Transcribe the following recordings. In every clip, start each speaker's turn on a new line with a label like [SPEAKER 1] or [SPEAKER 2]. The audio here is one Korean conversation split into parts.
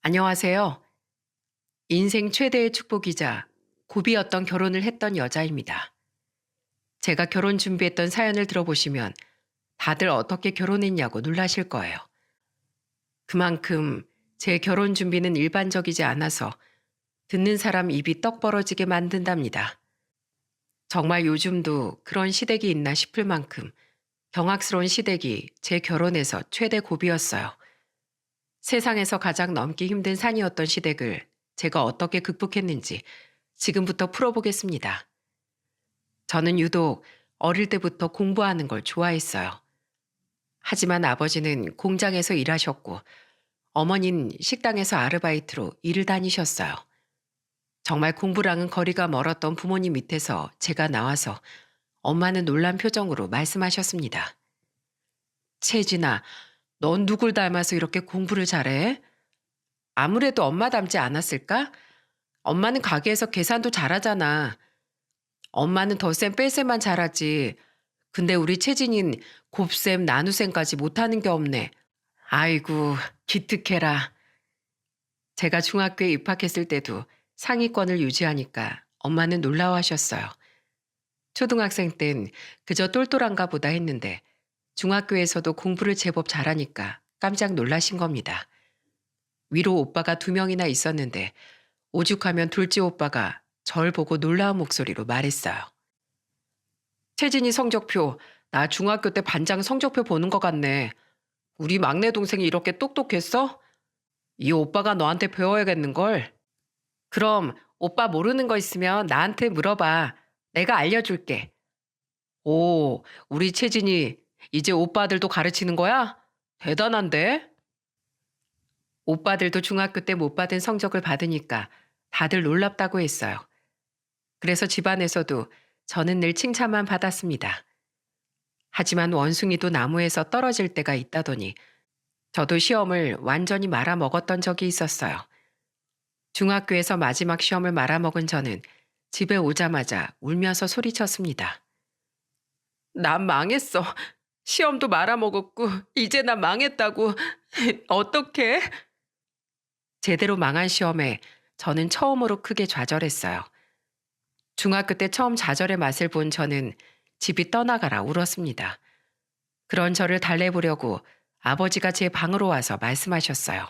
[SPEAKER 1] 안녕하세요. 인생 최대의 축복이자 고비였던 결혼을 했던 여자입니다. 제가 결혼 준비했던 사연을 들어보시면 다들 어떻게 결혼했냐고 놀라실 거예요. 그만큼 제 결혼 준비는 일반적이지 않아서 듣는 사람 입이 떡 벌어지게 만든답니다. 정말 요즘도 그런 시댁이 있나 싶을 만큼 경악스러운 시댁이 제 결혼에서 최대 고비였어요. 세상에서 가장 넘기 힘든 산이었던 시댁을 제가 어떻게 극복했는지 지금부터 풀어보겠습니다. 저는 유독 어릴 때부터 공부하는 걸 좋아했어요. 하지만 아버지는 공장에서 일하셨고 어머니는 식당에서 아르바이트로 일을 다니셨어요. 정말 공부랑은 거리가 멀었던 부모님 밑에서 제가 나와서 엄마는 놀란 표정으로 말씀하셨습니다. 채진아, 넌 누굴 닮아서 이렇게 공부를 잘해? 아무래도 엄마 닮지 않았을까? 엄마는 가게에서 계산도 잘하잖아. 엄마는 덧셈 뺄셈만 잘하지. 근데 우리 채진이는 곱셈 나눗셈까지 못하는 게 없네. 아이고 기특해라. 제가 중학교에 입학했을 때도 상위권을 유지하니까 엄마는 놀라워하셨어요. 초등학생 땐 그저 똘똘한가 보다 했는데 중학교에서도 공부를 제법 잘하니까 깜짝 놀라신 겁니다. 위로 오빠가 2명이나 있었는데 오죽하면 둘째 오빠가 절 보고 놀라운 목소리로 말했어요. 채진이 성적표, 나 중학교 때 반장 성적표 보는 것 같네. 우리 막내 동생이 이렇게 똑똑했어? 이 오빠가 너한테 배워야겠는걸? 그럼 오빠 모르는 거 있으면 나한테 물어봐. 내가 알려줄게. 오, 우리 채진이 이제 오빠들도 가르치는 거야? 대단한데? 오빠들도 중학교 때 못 받은 성적을 받으니까 다들 놀랍다고 했어요. 그래서 집안에서도 저는 늘 칭찬만 받았습니다. 하지만 원숭이도 나무에서 떨어질 때가 있다더니 저도 시험을 완전히 말아먹었던 적이 있었어요. 중학교에서 마지막 시험을 말아먹은 저는 집에 오자마자 울면서 소리쳤습니다. 난 망했어. 시험도 말아먹었고 이제 난 망했다고. 어떡해? 제대로 망한 시험에 저는 처음으로 크게 좌절했어요. 중학교 때 처음 좌절의 맛을 본 저는 집이 떠나가라 울었습니다. 그런 저를 달래보려고 아버지가 제 방으로 와서 말씀하셨어요.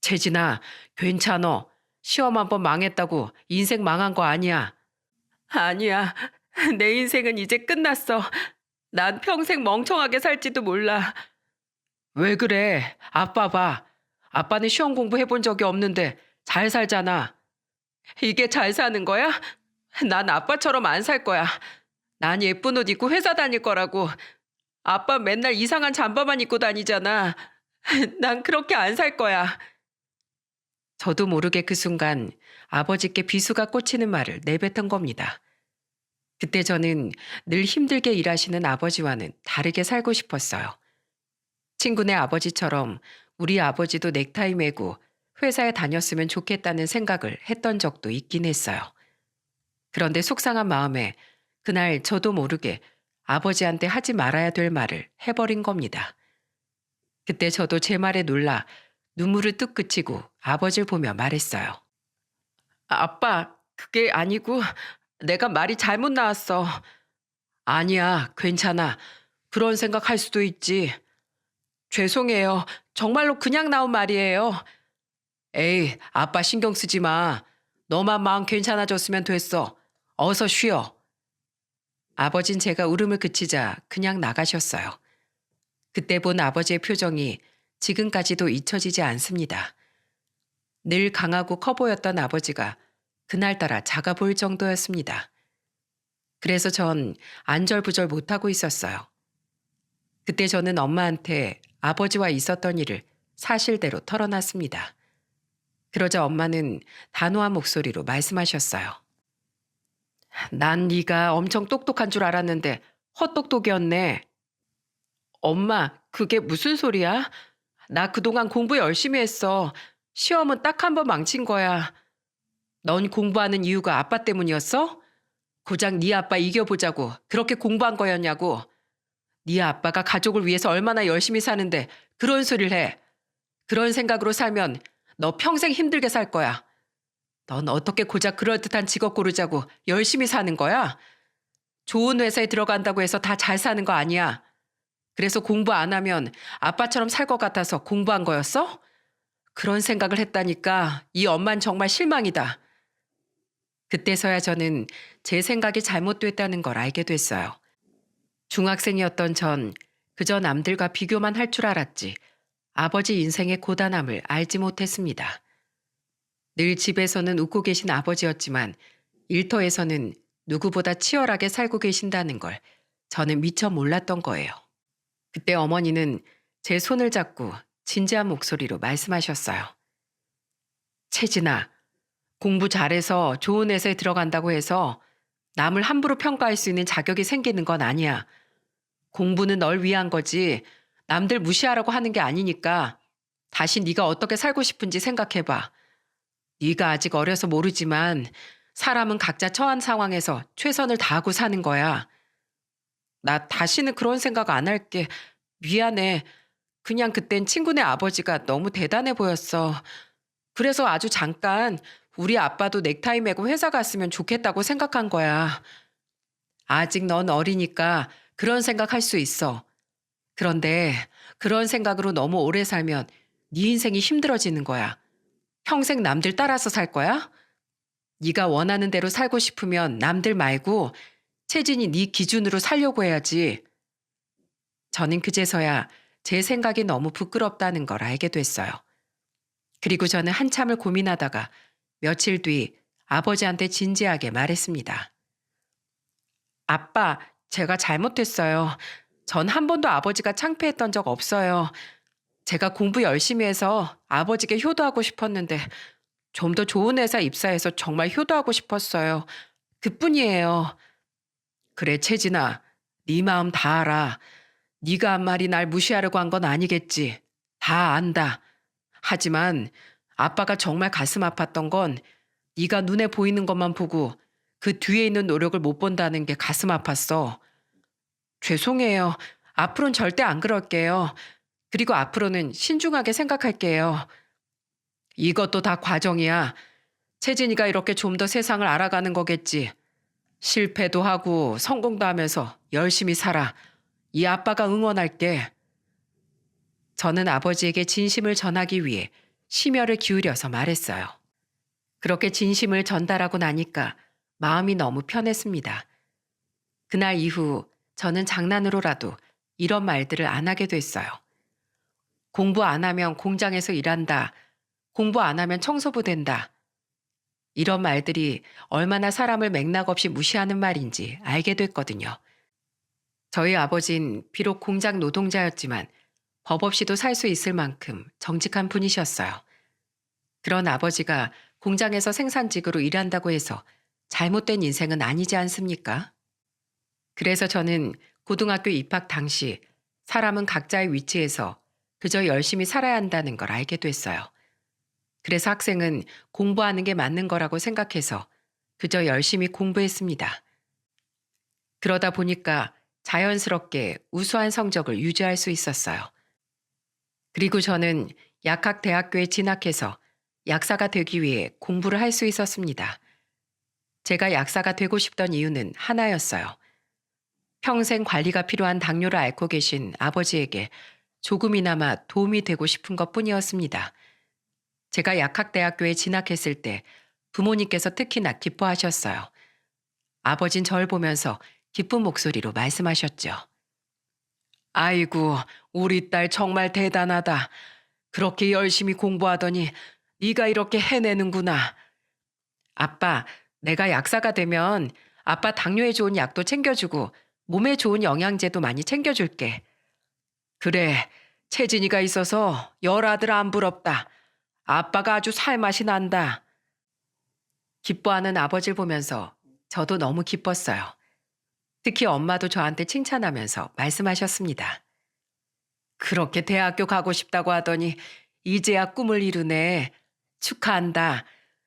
[SPEAKER 1] 채진아, 괜찮어. 시험 한 번 망했다고 인생 망한 거 아니야. 아니야. 내 인생은 이제 끝났어. 난 평생 멍청하게 살지도 몰라. 왜 그래? 아빠 봐. 아빠는 시험 공부해본 적이 없는데 잘 살잖아. 이게 잘 사는 거야? 난 아빠처럼 안 살 거야. 난 예쁜 옷 입고 회사 다닐 거라고. 아빠 맨날 이상한 잠바만 입고 다니잖아. 난 그렇게 안 살 거야. 저도 모르게 그 순간 아버지께 비수가 꽂히는 말을 내뱉은 겁니다. 그때 저는 늘 힘들게 일하시는 아버지와는 다르게 살고 싶었어요. 친구네 아버지처럼 우리 아버지도 넥타이 매고 회사에 다녔으면 좋겠다는 생각을 했던 적도 있긴 했어요. 그런데 속상한 마음에 그날 저도 모르게 아버지한테 하지 말아야 될 말을 해버린 겁니다. 그때 저도 제 말에 놀라 눈물을 뚝 그치고 아버지를 보며 말했어요. 아빠, 그게 아니고 내가 말이 잘못 나왔어. 아니야, 괜찮아. 그런 생각할 수도 있지. 죄송해요. 정말로 그냥 나온 말이에요. 에이, 아빠 신경 쓰지 마. 너만 마음 괜찮아졌으면 됐어. 어서 쉬어. 아버진 제가 울음을 그치자 그냥 나가셨어요. 그때 본 아버지의 표정이 지금까지도 잊혀지지 않습니다. 늘 강하고 커 보였던 아버지가 그날따라 작아 보일 정도였습니다. 그래서 전 안절부절 못하고 있었어요. 그때 저는 엄마한테 아버지와 있었던 일을 사실대로 털어놨습니다. 그러자 엄마는 단호한 목소리로 말씀하셨어요. 난 네가 엄청 똑똑한 줄 알았는데 헛똑똑이었네. 엄마, 그게 무슨 소리야? 나 그동안 공부 열심히 했어. 시험은 딱 한 번 망친 거야. 넌 공부하는 이유가 아빠 때문이었어? 고작 네 아빠 이겨보자고 그렇게 공부한 거였냐고. 네 아빠가 가족을 위해서 얼마나 열심히 사는데 그런 소리를 해. 그런 생각으로 살면 너 평생 힘들게 살 거야. 넌 어떻게 고작 그럴듯한 직업 고르자고 열심히 사는 거야? 좋은 회사에 들어간다고 해서 다 잘 사는 거 아니야. 그래서 공부 안 하면 아빠처럼 살 것 같아서 공부한 거였어? 그런 생각을 했다니까 이 엄만 정말 실망이다. 그때서야 저는 제 생각이 잘못됐다는 걸 알게 됐어요. 중학생이었던 전 그저 남들과 비교만 할 줄 알았지 아버지 인생의 고단함을 알지 못했습니다. 늘 집에서는 웃고 계신 아버지였지만 일터에서는 누구보다 치열하게 살고 계신다는 걸 저는 미처 몰랐던 거예요. 그때 어머니는 제 손을 잡고 진지한 목소리로 말씀하셨어요. 채진아, 공부 잘해서 좋은 회사에 들어간다고 해서 남을 함부로 평가할 수 있는 자격이 생기는 건 아니야. 공부는 널 위한 거지 남들 무시하라고 하는 게 아니니까 다시 네가 어떻게 살고 싶은지 생각해봐. 네가 아직 어려서 모르지만 사람은 각자 처한 상황에서 최선을 다하고 사는 거야. 나 다시는 그런 생각 안 할게. 미안해. 그냥 그땐 친구네 아버지가 너무 대단해 보였어. 그래서 아주 잠깐 우리 아빠도 넥타이 매고 회사 갔으면 좋겠다고 생각한 거야. 아직 넌 어리니까 그런 생각할 수 있어. 그런데 그런 생각으로 너무 오래 살면 네 인생이 힘들어지는 거야. 평생 남들 따라서 살 거야? 네가 원하는 대로 살고 싶으면 남들 말고 채진이 네 기준으로 살려고 해야지. 저는 그제서야 제 생각이 너무 부끄럽다는 걸 알게 됐어요. 그리고 저는 한참을 고민하다가 며칠 뒤 아버지한테 진지하게 말했습니다. 아빠, 제가 잘못했어요. 전 한 번도 아버지가 창피했던 적 없어요. 제가 공부 열심히 해서 아버지께 효도하고 싶었는데 좀 더 좋은 회사 입사해서 정말 효도하고 싶었어요. 그뿐이에요. 그래, 채진아. 네 마음 다 알아. 네가 한 말이 날 무시하려고 한 건 아니겠지. 다 안다. 하지만 아빠가 정말 가슴 아팠던 건 네가 눈에 보이는 것만 보고 그 뒤에 있는 노력을 못 본다는 게 가슴 아팠어. 죄송해요. 앞으로는 절대 안 그럴게요. 그리고 앞으로는 신중하게 생각할게요. 이것도 다 과정이야. 채진이가 이렇게 좀 더 세상을 알아가는 거겠지. 실패도 하고 성공도 하면서 열심히 살아. 이 아빠가 응원할게. 저는 아버지에게 진심을 전하기 위해 심혈을 기울여서 말했어요. 그렇게 진심을 전달하고 나니까 마음이 너무 편했습니다. 그날 이후 저는 장난으로라도 이런 말들을 안 하게 됐어요. 공부 안 하면 공장에서 일한다. 공부 안 하면 청소부 된다. 이런 말들이 얼마나 사람을 맥락 없이 무시하는 말인지 알게 됐거든요. 저희 아버진 비록 공장 노동자였지만 법 없이도 살 수 있을 만큼 정직한 분이셨어요. 그런 아버지가 공장에서 생산직으로 일한다고 해서 잘못된 인생은 아니지 않습니까? 그래서 저는 고등학교 입학 당시 사람은 각자의 위치에서 그저 열심히 살아야 한다는 걸 알게 됐어요. 그래서 학생은 공부하는 게 맞는 거라고 생각해서 그저 열심히 공부했습니다. 그러다 보니까 자연스럽게 우수한 성적을 유지할 수 있었어요. 그리고 저는 약학대학교에 진학해서 약사가 되기 위해 공부를 할 수 있었습니다. 제가 약사가 되고 싶던 이유는 하나였어요. 평생 관리가 필요한 당뇨를 앓고 계신 아버지에게 조금이나마 도움이 되고 싶은 것뿐이었습니다. 제가 약학대학교에 진학했을 때 부모님께서 특히나 기뻐하셨어요. 아버진 절 보면서 기쁜 목소리로 말씀하셨죠. 아이고, 우리 딸 정말 대단하다. 그렇게 열심히 공부하더니 네가 이렇게 해내는구나. 아빠, 내가 약사가 되면 아빠 당뇨에 좋은 약도 챙겨주고 몸에 좋은 영양제도 많이 챙겨줄게. 그래, 채진이가 있어서 열아들 안 부럽다. 아빠가 아주 살맛이 난다. 기뻐하는 아버지를 보면서 저도 너무 기뻤어요. 특히 엄마도 저한테 칭찬하면서 말씀하셨습니다. 그렇게 대학교 가고 싶다고 하더니 이제야 꿈을 이루네. 축하한다.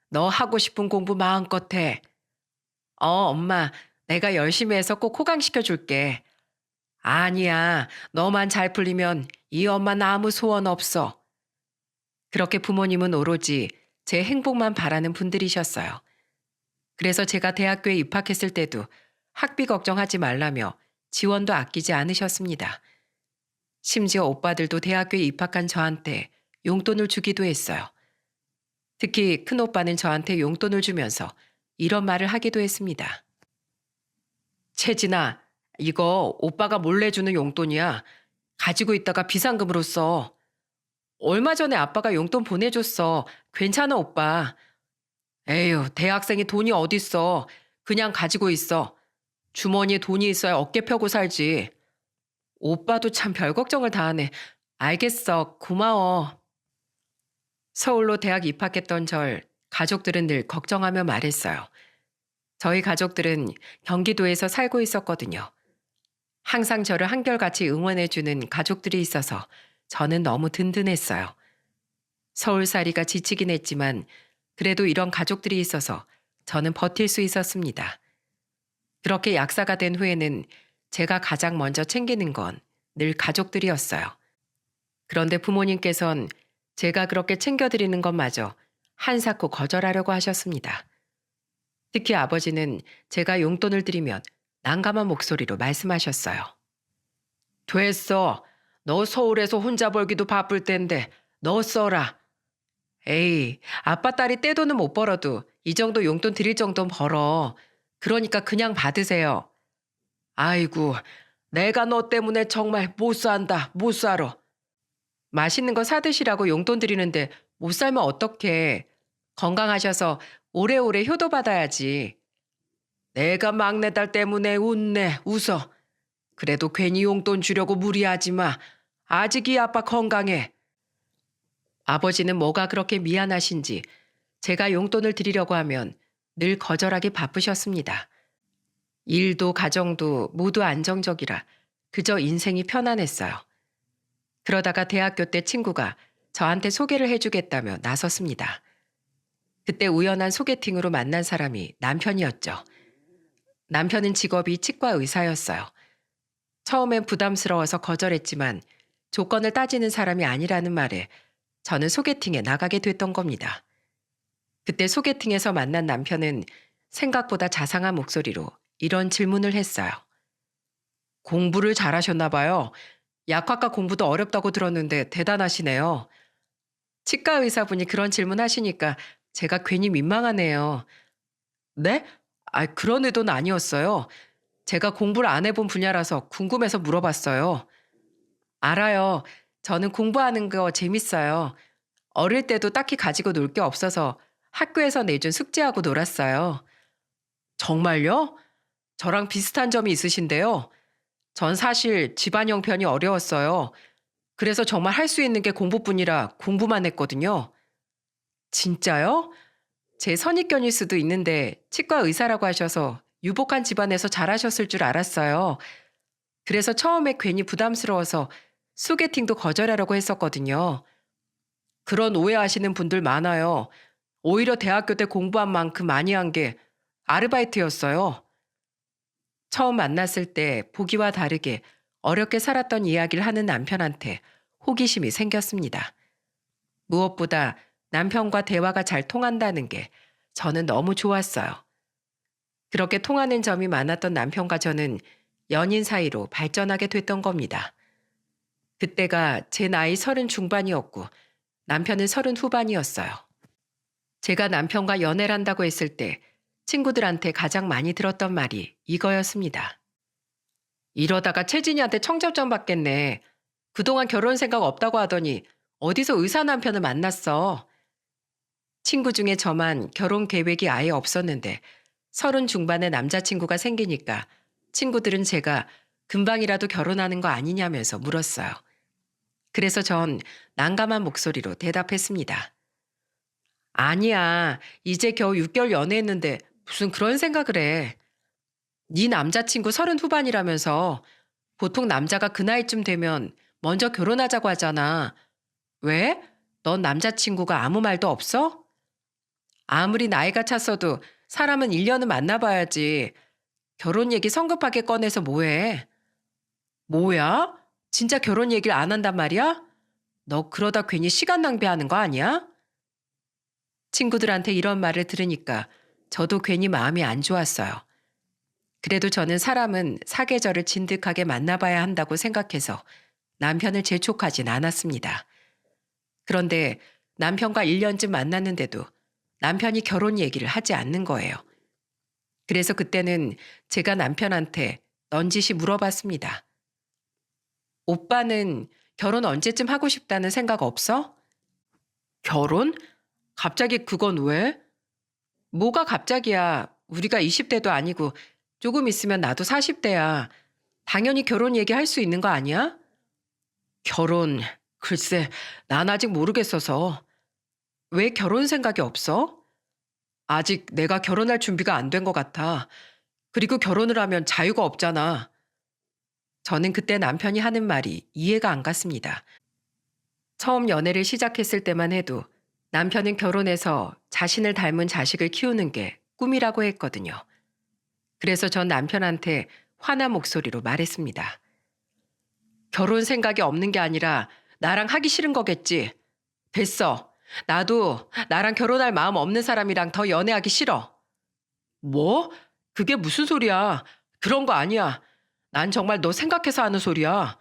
[SPEAKER 1] 너 하고 싶은 공부 마음껏 해. 엄마, 내가 열심히 해서 꼭 호강시켜줄게. 아니야, 너만 잘 풀리면 이 엄마는 아무 소원 없어. 그렇게 부모님은 오로지 제 행복만 바라는 분들이셨어요. 그래서 제가 대학교에 입학했을 때도 학비 걱정하지 말라며 지원도 아끼지 않으셨습니다. 심지어 오빠들도 대학교에 입학한 저한테 용돈을 주기도 했어요. 특히 큰오빠는 저한테 용돈을 주면서 이런 말을 하기도 했습니다. 채진아, 이거 오빠가 몰래 주는 용돈이야. 가지고 있다가 비상금으로 써. 얼마 전에 아빠가 용돈 보내줬어. 괜찮아, 오빠. 에휴, 대학생이 돈이 어딨어. 그냥 가지고 있어. 주머니에 돈이 있어야 어깨 펴고 살지. 오빠도 참 별 걱정을 다 하네. 알겠어. 고마워. 서울로 대학 입학했던 절 가족들은 늘 걱정하며 말했어요. 저희 가족들은 경기도에서 살고 있었거든요. 항상 저를 한결같이 응원해주는 가족들이 있어서 저는 너무 든든했어요. 서울살이가 지치긴 했지만 그래도 이런 가족들이 있어서 저는 버틸 수 있었습니다. 그렇게 약사가 된 후에는 제가 가장 먼저 챙기는 건 늘 가족들이었어요. 그런데 부모님께선 제가 그렇게 챙겨드리는 것마저 한사코 거절하려고 하셨습니다. 특히 아버지는 제가 용돈을 드리면 난감한 목소리로 말씀하셨어요. 됐어. 너 서울에서 혼자 벌기도 바쁠 텐데 너 써라. 에이, 아빠 딸이 떼돈은 못 벌어도 이 정도 용돈 드릴 정도는 벌어. 그러니까 그냥 받으세요. 아이고, 내가 너 때문에 정말 못 산다, 못 살아. 맛있는 거 사드시라고 용돈 드리는데 못 살면 어떡해. 건강하셔서 오래오래 효도받아야지. 내가 막내딸 때문에 웃네, 웃어. 그래도 괜히 용돈 주려고 무리하지 마. 아직 이 아빠 건강해. 아버지는 뭐가 그렇게 미안하신지 제가 용돈을 드리려고 하면 늘 거절하기 바쁘셨습니다. 일도 가정도 모두 안정적이라 그저 인생이 편안했어요. 그러다가 대학교 때 친구가 저한테 소개를 해주겠다며 나섰습니다. 그때 우연한 소개팅으로 만난 사람이 남편이었죠. 남편은 직업이 치과 의사였어요. 처음엔 부담스러워서 거절했지만 조건을 따지는 사람이 아니라는 말에 저는 소개팅에 나가게 됐던 겁니다. 그때 소개팅에서 만난 남편은 생각보다 자상한 목소리로 이런 질문을 했어요. 공부를 잘하셨나 봐요. 약학과 공부도 어렵다고 들었는데 대단하시네요. 치과 의사분이 그런 질문 하시니까 제가 괜히 민망하네요. 네? 그런 의도는 아니었어요. 제가 공부를 안 해본 분야라서 궁금해서 물어봤어요. 알아요. 저는 공부하는 거 재밌어요. 어릴 때도 딱히 가지고 놀 게 없어서 학교에서 내준 숙제하고 놀았어요. 정말요? 저랑 비슷한 점이 있으신데요. 전 사실 집안 형편이 어려웠어요. 그래서 정말 할 수 있는 게 공부뿐이라 공부만 했거든요. 진짜요? 제 선입견일 수도 있는데 치과 의사라고 하셔서 유복한 집안에서 잘하셨을 줄 알았어요. 그래서 처음에 괜히 부담스러워서 소개팅도 거절하려고 했었거든요. 그런 오해하시는 분들 많아요. 오히려 대학교 때 공부한 만큼 많이 한 게 아르바이트였어요. 처음 만났을 때 보기와 다르게 어렵게 살았던 이야기를 하는 남편한테 호기심이 생겼습니다. 무엇보다 남편과 대화가 잘 통한다는 게 저는 너무 좋았어요. 그렇게 통하는 점이 많았던 남편과 저는 연인 사이로 발전하게 됐던 겁니다. 그때가 제 나이 30 중반이었고 남편은 30 후반이었어요. 제가 남편과 연애를 한다고 했을 때 친구들한테 가장 많이 들었던 말이 이거였습니다. 이러다가 채진이한테 청첩장 받겠네. 그동안 결혼 생각 없다고 하더니 어디서 의사 남편을 만났어. 친구 중에 저만 결혼 계획이 아예 없었는데 30 중반의 남자친구가 생기니까 친구들은 제가 금방이라도 결혼하는 거 아니냐면서 물었어요. 그래서 전 난감한 목소리로 대답했습니다. 아니야. 이제 겨우 6개월 연애했는데 무슨 그런 생각을 해. 네 남자친구 30 후반이라면서 보통 남자가 그 나이쯤 되면 먼저 결혼하자고 하잖아. 왜? 넌 남자친구가 아무 말도 없어? 아무리 나이가 찼어도 사람은 1년은 만나봐야지. 결혼 얘기 성급하게 꺼내서 뭐해? 뭐야? 진짜 결혼 얘기를 안 한단 말이야? 너 그러다 괜히 시간 낭비하는 거 아니야? 친구들한테 이런 말을 들으니까 저도 괜히 마음이 안 좋았어요. 그래도 저는 사람은 사계절을 진득하게 만나봐야 한다고 생각해서 남편을 재촉하진 않았습니다. 그런데 남편과 1년쯤 만났는데도 남편이 결혼 얘기를 하지 않는 거예요. 그래서 그때는 제가 남편한테 넌지시 물어봤습니다. 오빠는 결혼 언제쯤 하고 싶다는 생각 없어? 결혼? 갑자기 그건 왜? 뭐가 갑자기야. 우리가 20대도 아니고 조금 있으면 나도 40대야. 당연히 결혼 얘기할 수 있는 거 아니야? 결혼, 글쎄, 난 아직 모르겠어서. 왜 결혼 생각이 없어? 아직 내가 결혼할 준비가 안 된 것 같아. 그리고 결혼을 하면 자유가 없잖아. 저는 그때 남편이 하는 말이 이해가 안 갔습니다. 처음 연애를 시작했을 때만 해도 남편은 결혼해서 자신을 닮은 자식을 키우는 게 꿈이라고 했거든요. 그래서 전 남편한테 화난 목소리로 말했습니다. 결혼 생각이 없는 게 아니라 나랑 하기 싫은 거겠지. 됐어. 나도 나랑 결혼할 마음 없는 사람이랑 더 연애하기 싫어. 뭐? 그게 무슨 소리야? 그런 거 아니야. 난 정말 너 생각해서 하는 소리야.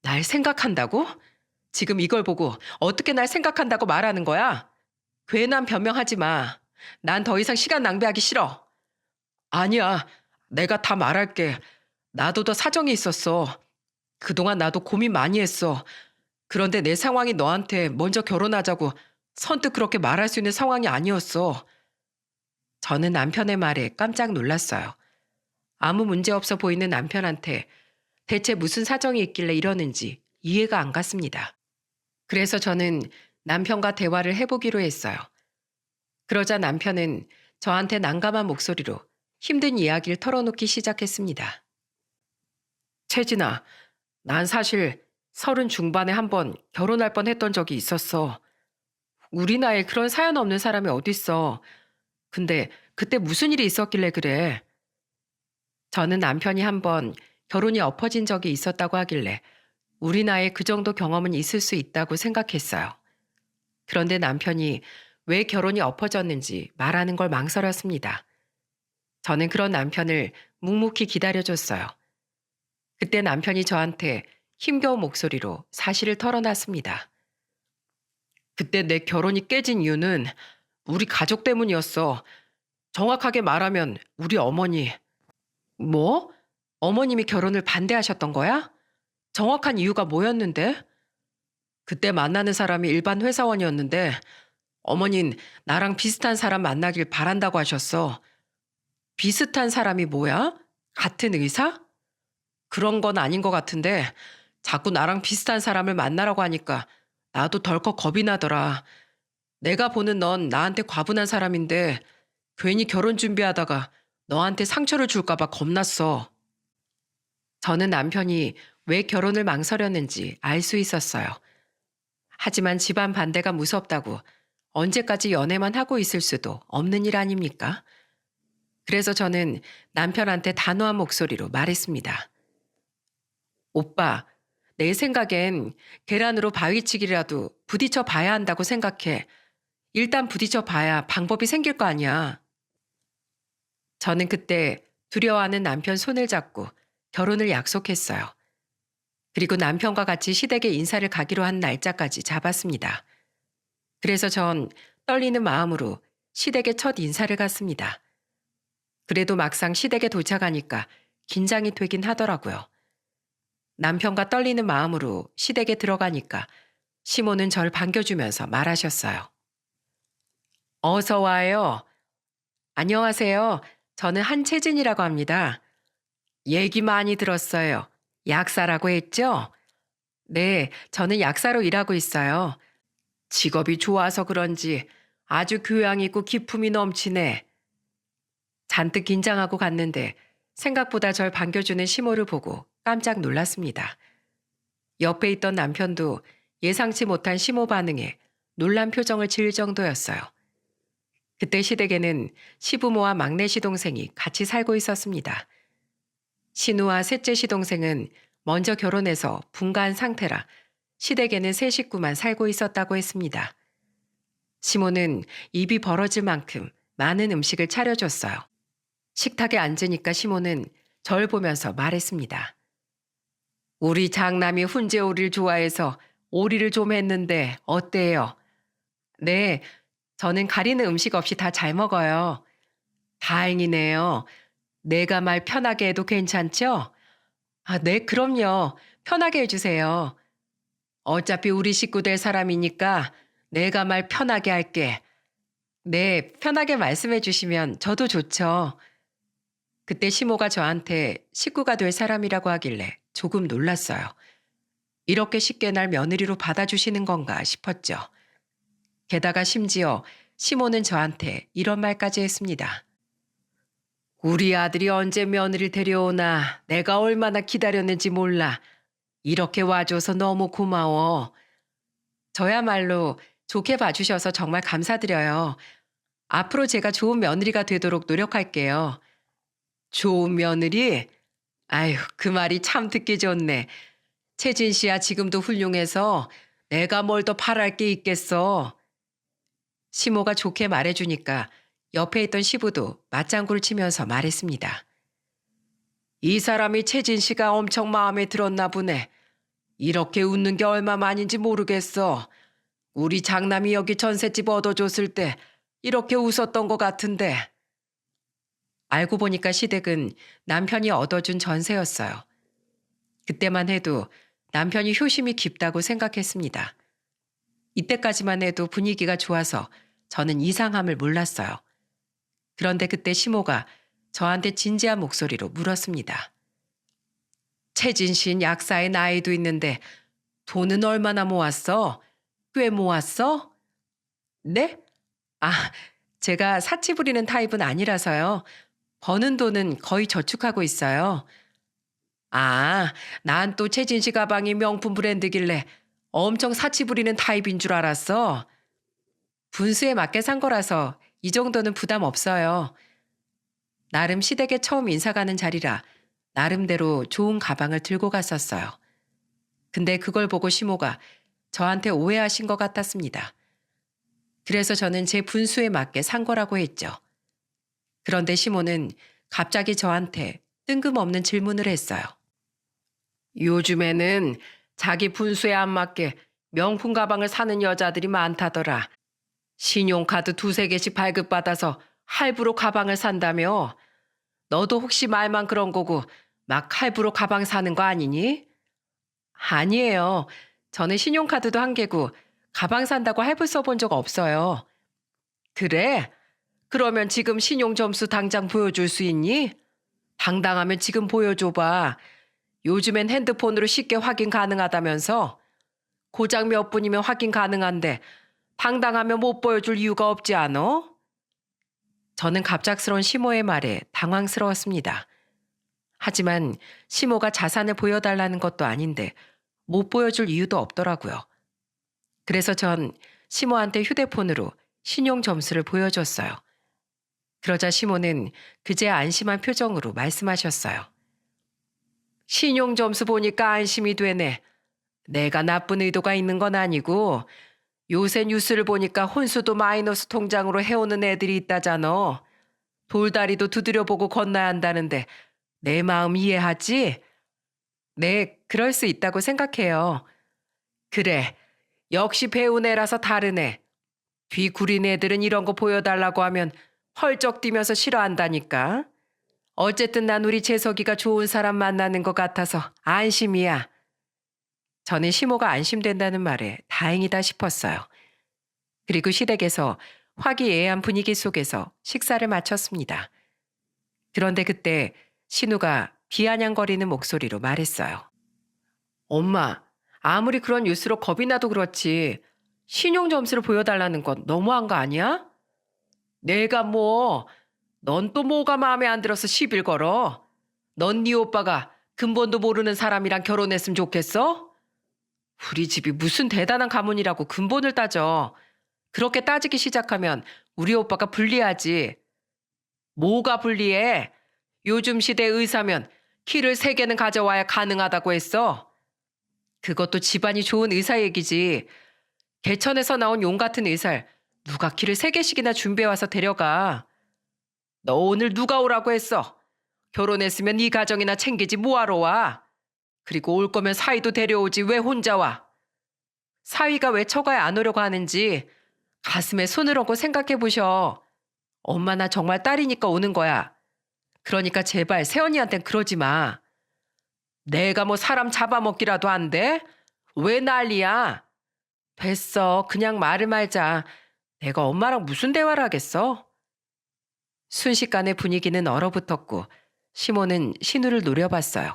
[SPEAKER 1] 날 생각한다고? 지금 이걸 보고 어떻게 날 생각한다고 말하는 거야? 괜한 변명하지 마. 난 더 이상 시간 낭비하기 싫어. 아니야. 내가 다 말할게. 나도 더 사정이 있었어. 그동안 나도 고민 많이 했어. 그런데 내 상황이 너한테 먼저 결혼하자고 선뜻 그렇게 말할 수 있는 상황이 아니었어. 저는 남편의 말에 깜짝 놀랐어요. 아무 문제 없어 보이는 남편한테 대체 무슨 사정이 있길래 이러는지 이해가 안 갔습니다. 그래서 저는 남편과 대화를 해보기로 했어요. 그러자 남편은 저한테 난감한 목소리로 힘든 이야기를 털어놓기 시작했습니다. 채진아, 난 사실 30 중반에 한번 결혼할 뻔했던 적이 있었어. 우리 나이에 그런 사연 없는 사람이 어딨어. 근데 그때 무슨 일이 있었길래 그래? 저는 남편이 한번 결혼이 엎어진 적이 있었다고 하길래 우리 나이에 그 정도 경험은 있을 수 있다고 생각했어요. 그런데 남편이 왜 결혼이 엎어졌는지 말하는 걸 망설였습니다. 저는 그런 남편을 묵묵히 기다려줬어요. 그때 남편이 저한테 힘겨운 목소리로 사실을 털어놨습니다. 그때 내 결혼이 깨진 이유는 우리 가족 때문이었어. 정확하게 말하면 우리 어머니. 뭐? 어머님이 결혼을 반대하셨던 거야? 정확한 이유가 뭐였는데? 그때 만나는 사람이 일반 회사원이었는데 어머닌 나랑 비슷한 사람 만나길 바란다고 하셨어. 비슷한 사람이 뭐야? 같은 의사? 그런 건 아닌 것 같은데 자꾸 나랑 비슷한 사람을 만나라고 하니까 나도 덜컥 겁이 나더라. 내가 보는 넌 나한테 과분한 사람인데 괜히 결혼 준비하다가 너한테 상처를 줄까 봐 겁났어. 저는 남편이 왜 결혼을 망설였는지 알 수 있었어요. 하지만 집안 반대가 무섭다고 언제까지 연애만 하고 있을 수도 없는 일 아닙니까? 그래서 저는 남편한테 단호한 목소리로 말했습니다. 오빠, 내 생각엔 계란으로 바위치기라도 부딪혀 봐야 한다고 생각해. 일단 부딪혀 봐야 방법이 생길 거 아니야. 저는 그때 두려워하는 남편 손을 잡고 결혼을 약속했어요. 그리고 남편과 같이 시댁에 인사를 가기로 한 날짜까지 잡았습니다. 그래서 전 떨리는 마음으로 시댁에 첫 인사를 갔습니다. 그래도 막상 시댁에 도착하니까 긴장이 되긴 하더라고요. 남편과 떨리는 마음으로 시댁에 들어가니까 시모는 절 반겨주면서 말하셨어요. 어서 와요. 안녕하세요. 저는 한채진이라고 합니다. 얘기 많이 들었어요. 약사라고 했죠? 네, 저는 약사로 일하고 있어요. 직업이 좋아서 그런지 아주 교양 있고 기품이 넘치네. 잔뜩 긴장하고 갔는데 생각보다 절 반겨주는 시모를 보고 깜짝 놀랐습니다. 옆에 있던 남편도 예상치 못한 시모 반응에 놀란 표정을 지을 정도였어요. 그때 시댁에는 시부모와 막내 시동생이 같이 살고 있었습니다. 신우와 셋째 시동생은 먼저 결혼해서 분가한 상태라 시댁에는 세 식구만 살고 있었다고 했습니다. 시모는 입이 벌어질 만큼 많은 음식을 차려줬어요. 식탁에 앉으니까 시모는 절 보면서 말했습니다. 우리 장남이 훈제 오리를 좋아해서 오리를 좀 했는데 어때요? 네, 저는 가리는 음식 없이 다 잘 먹어요. 다행이네요. 내가 말 편하게 해도 괜찮죠? 아, 네, 그럼요. 편하게 해주세요. 어차피 우리 식구 될 사람이니까 내가 말 편하게 할게. 네, 편하게 말씀해 주시면 저도 좋죠. 그때 시모가 저한테 식구가 될 사람이라고 하길래 조금 놀랐어요. 이렇게 쉽게 날 며느리로 받아주시는 건가 싶었죠. 게다가 심지어 시모는 저한테 이런 말까지 했습니다. 우리 아들이 언제 며느리를 데려오나 내가 얼마나 기다렸는지 몰라. 이렇게 와줘서 너무 고마워. 저야말로 좋게 봐주셔서 정말 감사드려요. 앞으로 제가 좋은 며느리가 되도록 노력할게요. 좋은 며느리? 아휴, 그 말이 참 듣기 좋네. 채진 씨야 지금도 훌륭해서 내가 뭘 더 바랄 게 있겠어. 시모가 좋게 말해주니까 옆에 있던 시부도 맞장구를 치면서 말했습니다. 이 사람이 채진 씨가 엄청 마음에 들었나 보네. 이렇게 웃는 게 얼마만인지 모르겠어. 우리 장남이 여기 전셋집 얻어줬을 때 이렇게 웃었던 것 같은데. 알고 보니까 시댁은 남편이 얻어준 전세였어요. 그때만 해도 남편이 효심이 깊다고 생각했습니다. 이때까지만 해도 분위기가 좋아서 저는 이상함을 몰랐어요. 그런데 그때 시모가 저한테 진지한 목소리로 물었습니다. 채진 씨는 약사의 나이도 있는데 돈은 얼마나 모았어? 꽤 모았어? 네? 아, 제가 사치 부리는 타입은 아니라서요. 버는 돈은 거의 저축하고 있어요. 아, 난 또 채진 씨 가방이 명품 브랜드길래 엄청 사치 부리는 타입인 줄 알았어. 분수에 맞게 산 거라서 이 정도는 부담 없어요. 나름 시댁에 처음 인사 가는 자리라 나름대로 좋은 가방을 들고 갔었어요. 근데 그걸 보고 시모가 저한테 오해하신 것 같았습니다. 그래서 저는 제 분수에 맞게 산 거라고 했죠. 그런데 시모는 갑자기 저한테 뜬금없는 질문을 했어요. 요즘에는 자기 분수에 안 맞게 명품 가방을 사는 여자들이 많다더라. 신용카드 두세 개씩 발급받아서 할부로 가방을 산다며? 너도 혹시 말만 그런 거고 막 할부로 가방 사는 거 아니니? 아니에요. 저는 신용카드도 한 개고 가방 산다고 할부 써본 적 없어요. 그래? 그러면 지금 신용 점수 당장 보여줄 수 있니? 당당하면 지금 보여줘봐. 요즘엔 핸드폰으로 쉽게 확인 가능하다면서? 고작 몇 분이면 확인 가능한데 당당하면 못 보여줄 이유가 없지 않어? 저는 갑작스러운 시모의 말에 당황스러웠습니다. 하지만 시모가 자산을 보여달라는 것도 아닌데 못 보여줄 이유도 없더라고요. 그래서 전 시모한테 휴대폰으로 신용 점수를 보여줬어요. 그러자 시모는 그제야 안심한 표정으로 말씀하셨어요. 신용 점수 보니까 안심이 되네. 내가 나쁜 의도가 있는 건 아니고 요새 뉴스를 보니까 혼수도 마이너스 통장으로 해오는 애들이 있다잖아. 돌다리도 두드려보고 건너야 한다는데 내 마음 이해하지? 네, 그럴 수 있다고 생각해요. 그래, 역시 배운 애라서 다르네. 귀 구린 애들은 이런 거 보여달라고 하면 헐쩍 뛰면서 싫어한다니까. 어쨌든 난 우리 재석이가 좋은 사람 만나는 것 같아서 안심이야. 저는 시모가 안심된다는 말에 다행이다 싶었어요. 그리고 시댁에서 화기애애한 분위기 속에서 식사를 마쳤습니다. 그런데 그때 신우가 비아냥거리는 목소리로 말했어요. 엄마, 아무리 그런 뉴스로 겁이 나도 그렇지 신용 점수를 보여달라는 건 너무한 거 아니야? 내가 뭐, 넌 또 뭐가 마음에 안 들어서 시비를 걸어? 넌 네 오빠가 근본도 모르는 사람이랑 결혼했으면 좋겠어? 우리 집이 무슨 대단한 가문이라고 근본을 따져. 그렇게 따지기 시작하면 우리 오빠가 불리하지. 뭐가 불리해? 요즘 시대 의사면 키를 3개는 가져와야 가능하다고 했어. 그것도 집안이 좋은 의사 얘기지. 개천에서 나온 용 같은 의사를 누가 키를 3개씩이나 준비해와서 데려가. 너 오늘 누가 오라고 했어? 결혼했으면 네 가정이나 챙기지 뭐하러 와? 그리고 올 거면 사위도 데려오지 왜 혼자 와? 사위가 왜 처가에 안 오려고 하는지 가슴에 손을 얹고 생각해 보셔. 엄마 나 정말 딸이니까 오는 거야. 그러니까 제발 새언니한텐 그러지 마. 내가 뭐 사람 잡아먹기라도 안 돼? 왜 난리야? 됐어. 그냥 말을 말자. 내가 엄마랑 무슨 대화를 하겠어? 순식간에 분위기는 얼어붙었고 시모는 신우를 노려봤어요.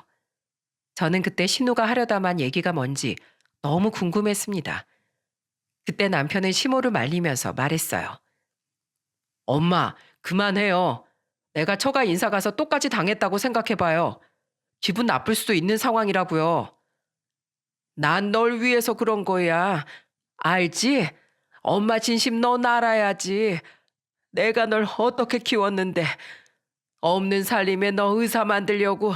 [SPEAKER 1] 저는 그때 신우가 하려다만 얘기가 뭔지 너무 궁금했습니다. 그때 남편은 시모를 말리면서 말했어요. 엄마, 그만해요. 내가 처가 인사 가서 똑같이 당했다고 생각해봐요. 기분 나쁠 수도 있는 상황이라고요. 난 널 위해서 그런 거야. 알지? 엄마 진심 넌 알아야지. 내가 널 어떻게 키웠는데 없는 살림에 너 의사 만들려고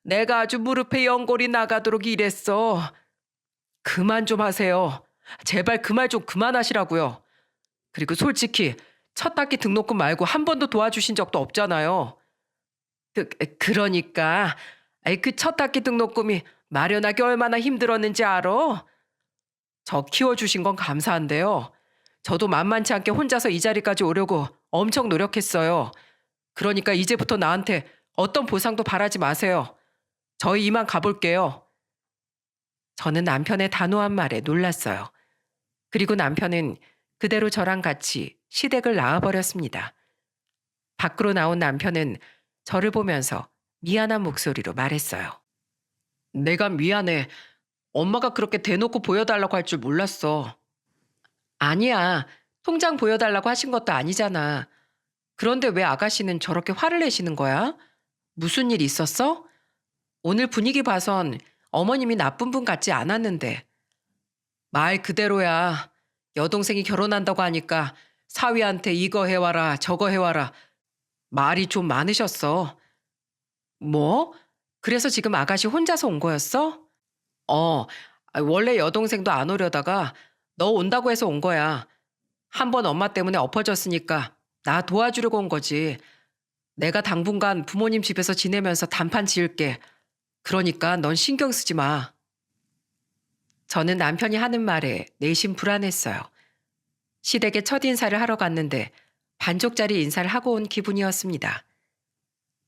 [SPEAKER 1] 내가 아주 무릎에 연골이 나가도록 일했어. 그만 좀 하세요. 제발 그 말 좀 그만하시라고요. 그리고 솔직히 첫 학기 등록금 말고 한 번도 도와주신 적도 없잖아요. 그러니까 그 첫 학기 등록금이 마련하기 얼마나 힘들었는지 알아? 저 키워주신 건 감사한데요. 저도 만만치 않게 혼자서 이 자리까지 오려고 엄청 노력했어요. 그러니까 이제부터 나한테 어떤 보상도 바라지 마세요. 저희 이만 가볼게요. 저는 남편의 단호한 말에 놀랐어요. 그리고 남편은 그대로 저랑 같이 시댁을 나와버렸습니다. 밖으로 나온 남편은 저를 보면서 미안한 목소리로 말했어요. 내가 미안해. 엄마가 그렇게 대놓고 보여달라고 할 줄 몰랐어. 아니야. 통장 보여달라고 하신 것도 아니잖아. 그런데 왜 아가씨는 저렇게 화를 내시는 거야? 무슨 일 있었어? 오늘 분위기 봐선 어머님이 나쁜 분 같지 않았는데. 말 그대로야. 여동생이 결혼한다고 하니까 사위한테 이거 해와라 저거 해와라. 말이 좀 많으셨어. 뭐? 그래서 지금 아가씨 혼자서 온 거였어? 어, 원래 여동생도 안 오려다가 너 온다고 해서 온 거야. 한 번 엄마 때문에 엎어졌으니까 나 도와주려고 온 거지. 내가 당분간 부모님 집에서 지내면서 단판 지을게. 그러니까 넌 신경 쓰지 마. 저는 남편이 하는 말에 내심 불안했어요. 시댁에 첫 인사를 하러 갔는데 반쪽짜리 인사를 하고 온 기분이었습니다.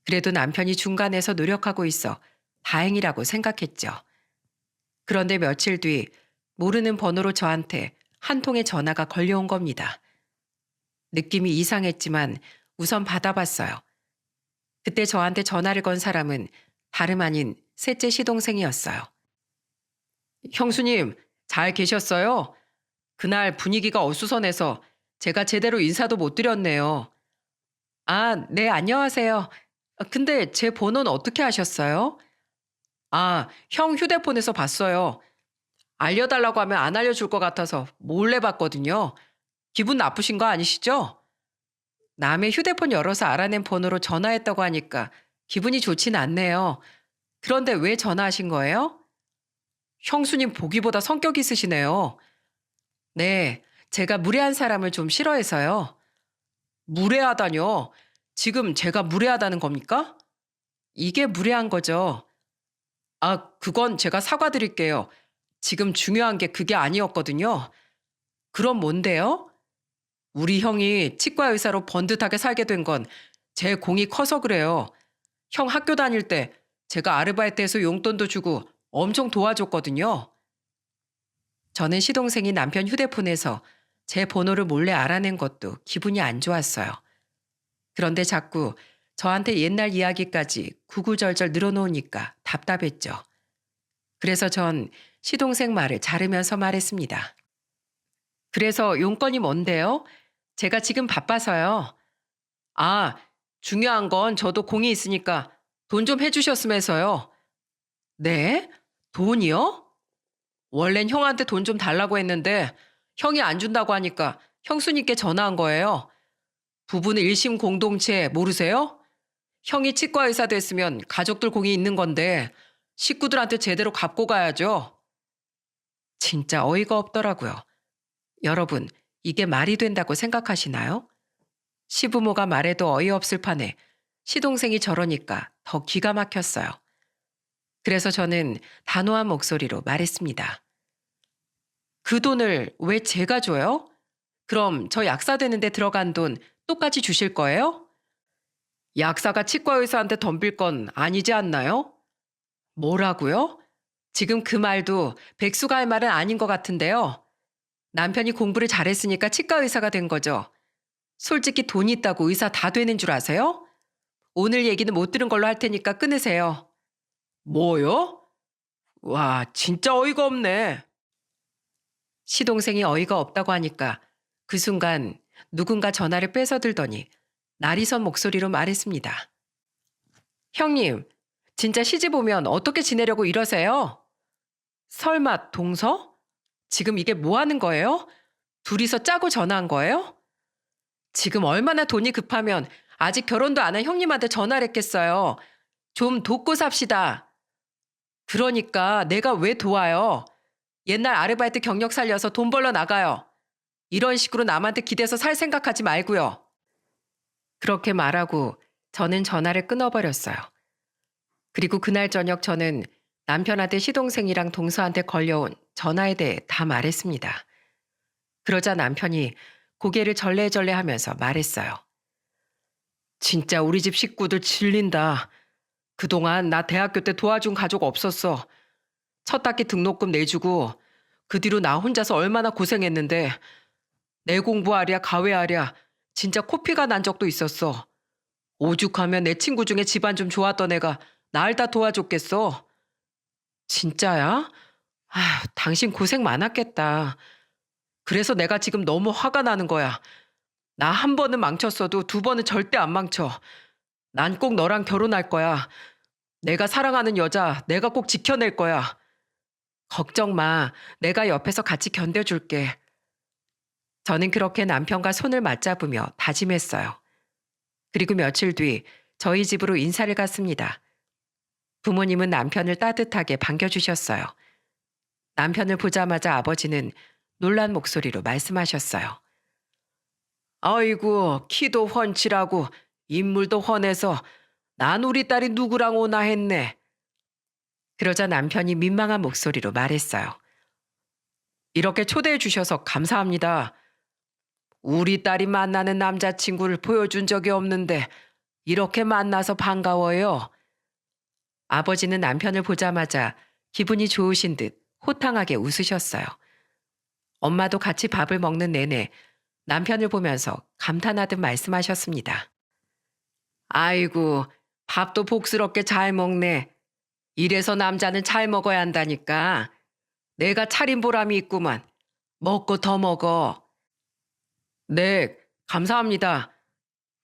[SPEAKER 1] 그래도 남편이 중간에서 노력하고 있어 다행이라고 생각했죠. 그런데 며칠 뒤 모르는 번호로 저한테 한 통의 전화가 걸려온 겁니다. 느낌이 이상했지만 우선 받아봤어요. 그때 저한테 전화를 건 사람은 다름 아닌 셋째 시동생이었어요. 형수님, 잘 계셨어요? 그날 분위기가 어수선해서 제가 제대로 인사도 못 드렸네요. 아, 네, 안녕하세요. 근데 제 번호는 어떻게 하셨어요? 아, 형 휴대폰에서 봤어요. 알려달라고 하면 안 알려줄 것 같아서 몰래 봤거든요. 기분 나쁘신 거 아니시죠? 남의 휴대폰 열어서 알아낸 번호로 전화했다고 하니까 기분이 좋진 않네요. 그런데 왜 전화하신 거예요? 형수님 보기보다 성격 있으시네요. 네, 제가 무례한 사람을 좀 싫어해서요. 무례하다뇨? 지금 제가 무례하다는 겁니까? 이게 무례한 거죠. 아, 그건 제가 사과드릴게요. 지금 중요한 게 그게 아니었거든요. 그럼 뭔데요? 우리 형이 치과 의사로 번듯하게 살게 된 건 제 공이 커서 그래요. 형 학교 다닐 때 제가 아르바이트해서 용돈도 주고 엄청 도와줬거든요. 저는 시동생이 남편 휴대폰에서 제 번호를 몰래 알아낸 것도 기분이 안 좋았어요. 그런데 자꾸 저한테 옛날 이야기까지 구구절절 늘어놓으니까 답답했죠. 그래서 전 시동생 말을 자르면서 말했습니다. 그래서 용건이 뭔데요? 제가 지금 바빠서요. 아, 중요한 건 저도 공이 있으니까 돈 좀 해주셨으면서요. 네? 돈이요? 원래는 형한테 돈 좀 달라고 했는데 형이 안 준다고 하니까 형수님께 전화한 거예요. 부부는 일심 공동체 모르세요? 형이 치과 의사 됐으면 가족들 공이 있는 건데 식구들한테 제대로 갚고 가야죠. 진짜 어이가 없더라고요. 여러분, 이게 말이 된다고 생각하시나요? 시부모가 말해도 어이없을 판에 시동생이 저러니까 더 기가 막혔어요. 그래서 저는 단호한 목소리로 말했습니다. 그 돈을 왜 제가 줘요? 그럼 저 약사 되는데 들어간 돈 똑같이 주실 거예요? 약사가 치과 의사한테 덤빌 건 아니지 않나요? 뭐라고요? 지금 그 말도 백수가 할 말은 아닌 것 같은데요. 남편이 공부를 잘했으니까 치과 의사가 된 거죠. 솔직히 돈 있다고 의사 다 되는 줄 아세요? 오늘 얘기는 못 들은 걸로 할 테니까 끊으세요. 뭐요? 와, 진짜 어이가 없네. 시동생이 어이가 없다고 하니까 그 순간 누군가 전화를 뺏어들더니 날이 선 목소리로 말했습니다. 형님, 진짜 시집 오면 어떻게 지내려고 이러세요? 설마 동서? 지금 이게 뭐 하는 거예요? 둘이서 짜고 전화한 거예요? 지금 얼마나 돈이 급하면 아직 결혼도 안 한 형님한테 전화를 했겠어요. 좀 돕고 삽시다. 그러니까 내가 왜 도와요? 옛날 아르바이트 경력 살려서 돈 벌러 나가요. 이런 식으로 남한테 기대서 살 생각하지 말고요. 그렇게 말하고 저는 전화를 끊어버렸어요. 그리고 그날 저녁 저는 남편한테 시동생이랑 동서한테 걸려온 전화에 대해 다 말했습니다. 그러자 남편이 고개를 절레절레 하면서 말했어요. 진짜 우리 집 식구들 질린다. 그동안 나 대학교 때 도와준 가족 없었어. 첫 학기 등록금 내주고 그 뒤로 나 혼자서 얼마나 고생했는데 내 공부하랴 가외하랴 진짜 코피가 난 적도 있었어. 오죽하면 내 친구 중에 집안 좀 좋았던 애가 날 다 도와줬겠어. 진짜야? 아휴, 당신 고생 많았겠다. 그래서 내가 지금 너무 화가 나는 거야. 나 한 번은 망쳤어도 두 번은 절대 안 망쳐. 난 꼭 너랑 결혼할 거야. 내가 사랑하는 여자 내가 꼭 지켜낼 거야. 걱정 마. 내가 옆에서 같이 견뎌줄게. 저는 그렇게 남편과 손을 맞잡으며 다짐했어요. 그리고 며칠 뒤 저희 집으로 인사를 갔습니다. 부모님은 남편을 따뜻하게 반겨주셨어요. 남편을 보자마자 아버지는 놀란 목소리로 말씀하셨어요. 아이고, 키도 훤칠하고 인물도 훤해서 난 우리 딸이 누구랑 오나 했네. 그러자 남편이 민망한 목소리로 말했어요. 이렇게 초대해 주셔서 감사합니다. 우리 딸이 만나는 남자친구를 보여준 적이 없는데 이렇게 만나서 반가워요. 아버지는 남편을 보자마자 기분이 좋으신 듯 호탕하게 웃으셨어요. 엄마도 같이 밥을 먹는 내내 남편을 보면서 감탄하듯 말씀하셨습니다. 아이고, 밥도 복스럽게 잘 먹네. 이래서 남자는 잘 먹어야 한다니까. 내가 차린 보람이 있구만. 먹고 더 먹어. 네, 감사합니다.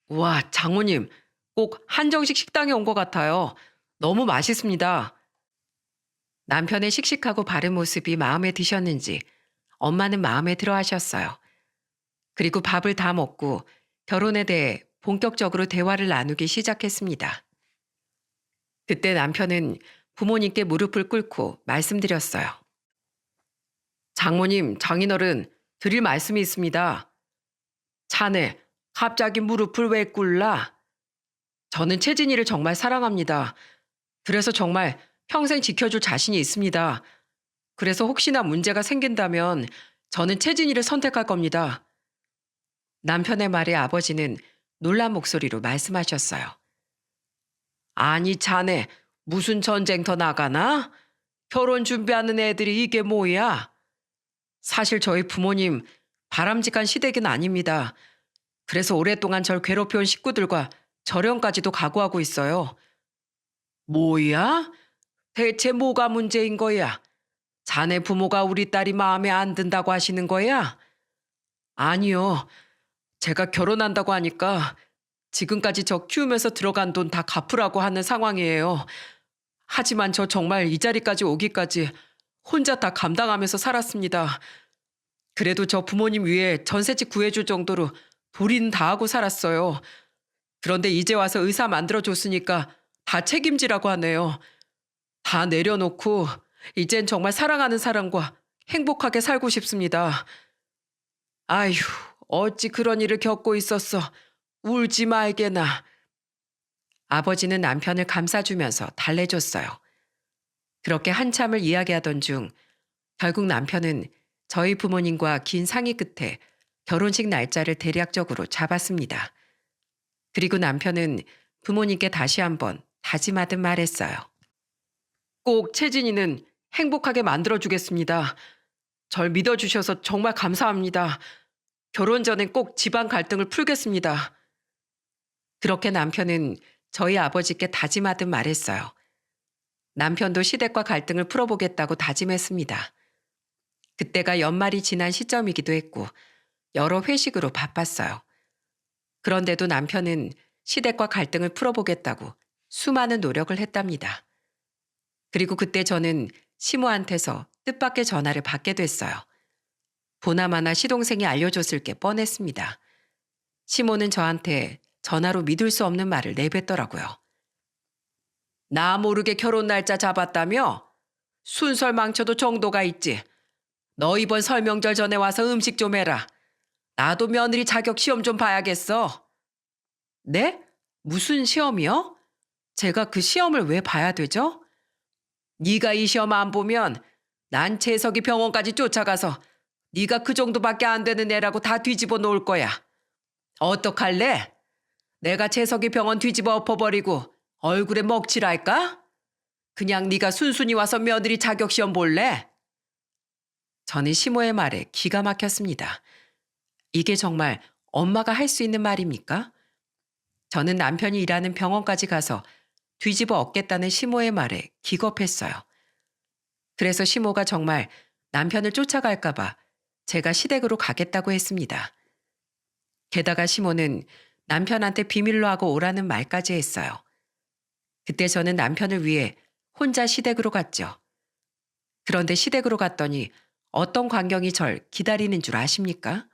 [SPEAKER 1] 우와, 장모님, 꼭 한정식 식당에 온 것 같아요. 너무 맛있습니다. 남편의 씩씩하고 바른 모습이 마음에 드셨는지 엄마는 마음에 들어 하셨어요. 그리고 밥을 다 먹고 결혼에 대해 본격적으로 대화를 나누기 시작했습니다. 그때 남편은 부모님께 무릎을 꿇고 말씀드렸어요. 장모님, 장인어른, 드릴 말씀이 있습니다. 자네, 갑자기 무릎을 왜 꿇라? 저는 채진이를 정말 사랑합니다. 그래서 정말 평생 지켜줄 자신이 있습니다. 그래서 혹시나 문제가 생긴다면 저는 채진이를 선택할 겁니다. 남편의 말에 아버지는 놀란 목소리로 말씀하셨어요. 아니 자네 무슨 전쟁터 나가나? 결혼 준비하는 애들이 이게 뭐야? 사실 저희 부모님 바람직한 시댁은 아닙니다. 그래서 오랫동안 절 괴롭혀온 식구들과 절연까지도 각오하고 있어요. 뭐야? 대체 뭐가 문제인 거야? 자네 부모가 우리 딸이 마음에 안 든다고 하시는 거야? 아니요. 제가 결혼한다고 하니까 지금까지 저 키우면서 들어간 돈 다 갚으라고 하는 상황이에요. 하지만 저 정말 이 자리까지 오기까지 혼자 다 감당하면서 살았습니다. 그래도 저 부모님 위해 전셋집 구해줄 정도로 도리는 다 하고 살았어요. 그런데 이제 와서 의사 만들어줬으니까 다 책임지라고 하네요. 다 내려놓고 이젠 정말 사랑하는 사람과 행복하게 살고 싶습니다. 아휴, 어찌 그런 일을 겪고 있었어. 울지 말게나. 아버지는 남편을 감싸주면서 달래줬어요. 그렇게 한참을 이야기하던 중 결국 남편은 저희 부모님과 긴 상의 끝에 결혼식 날짜를 대략적으로 잡았습니다. 그리고 남편은 부모님께 다시 한번 다짐하듯 말했어요. 꼭 채진이는 행복하게 만들어주겠습니다. 절 믿어주셔서 정말 감사합니다. 결혼 전엔 꼭 집안 갈등을 풀겠습니다. 그렇게 남편은 저희 아버지께 다짐하듯 말했어요. 남편도 시댁과 갈등을 풀어보겠다고 다짐했습니다. 그때가 연말이 지난 시점이기도 했고 여러 회식으로 바빴어요. 그런데도 남편은 시댁과 갈등을 풀어보겠다고 수많은 노력을 했답니다. 그리고 그때 저는 시모한테서 뜻밖의 전화를 받게 됐어요. 보나마나 시동생이 알려줬을 게 뻔했습니다. 시모는 저한테 전화로 믿을 수 없는 말을 내뱉더라고요. 나 모르게 결혼 날짜 잡았다며? 순설 망쳐도 정도가 있지. 너 이번 설명절 전에 와서 음식 좀 해라. 나도 며느리 자격 시험 좀 봐야겠어. 네? 무슨 시험이요? 제가 그 시험을 왜 봐야 되죠? 네가 이 시험 안 보면 난 재석이 병원까지 쫓아가서 네가 그 정도밖에 안 되는 애라고 다 뒤집어 놓을 거야. 어떡할래? 내가 재석이 병원 뒤집어 엎어버리고 얼굴에 먹칠할까? 그냥 네가 순순히 와서 며느리 자격시험 볼래? 저는 시모의 말에 기가 막혔습니다. 이게 정말 엄마가 할 수 있는 말입니까? 저는 남편이 일하는 병원까지 가서 뒤집어 엎겠다는 시모의 말에 기겁했어요. 그래서 시모가 정말 남편을 쫓아갈까 봐 제가 시댁으로 가겠다고 했습니다. 게다가 시모는 남편한테 비밀로 하고 오라는 말까지 했어요. 그때 저는 남편을 위해 혼자 시댁으로 갔죠. 그런데 시댁으로 갔더니 어떤 광경이 절 기다리는 줄 아십니까?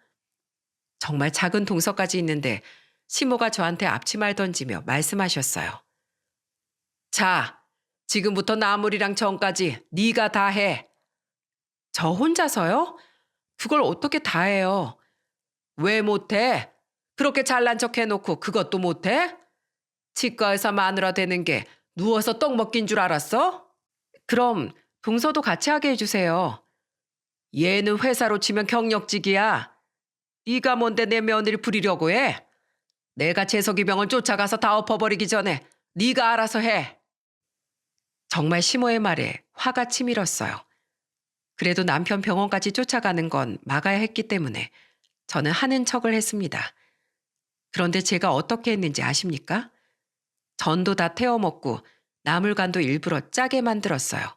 [SPEAKER 1] 정말 작은 동서까지 있는데 시모가 저한테 앞치마를 던지며 말씀하셨어요. 자, 지금부터 나물이랑 전까지 네가 다 해. 저 혼자서요? 그걸 어떻게 다 해요? 왜 못해? 그렇게 잘난 척 해놓고 그것도 못해? 치과에서 마누라 되는 게 누워서 떡 먹긴 줄 알았어? 그럼 동서도 같이 하게 해주세요. 얘는 회사로 치면 경력직이야. 네가 뭔데 내 며느리 부리려고 해? 내가 재석이 병원 쫓아가서 다 엎어버리기 전에 네가 알아서 해. 정말 시모의 말에 화가 치밀었어요. 그래도 남편 병원까지 쫓아가는 건 막아야 했기 때문에 저는 하는 척을 했습니다. 그런데 제가 어떻게 했는지 아십니까? 전도 다 태워 먹고 나물간도 일부러 짜게 만들었어요.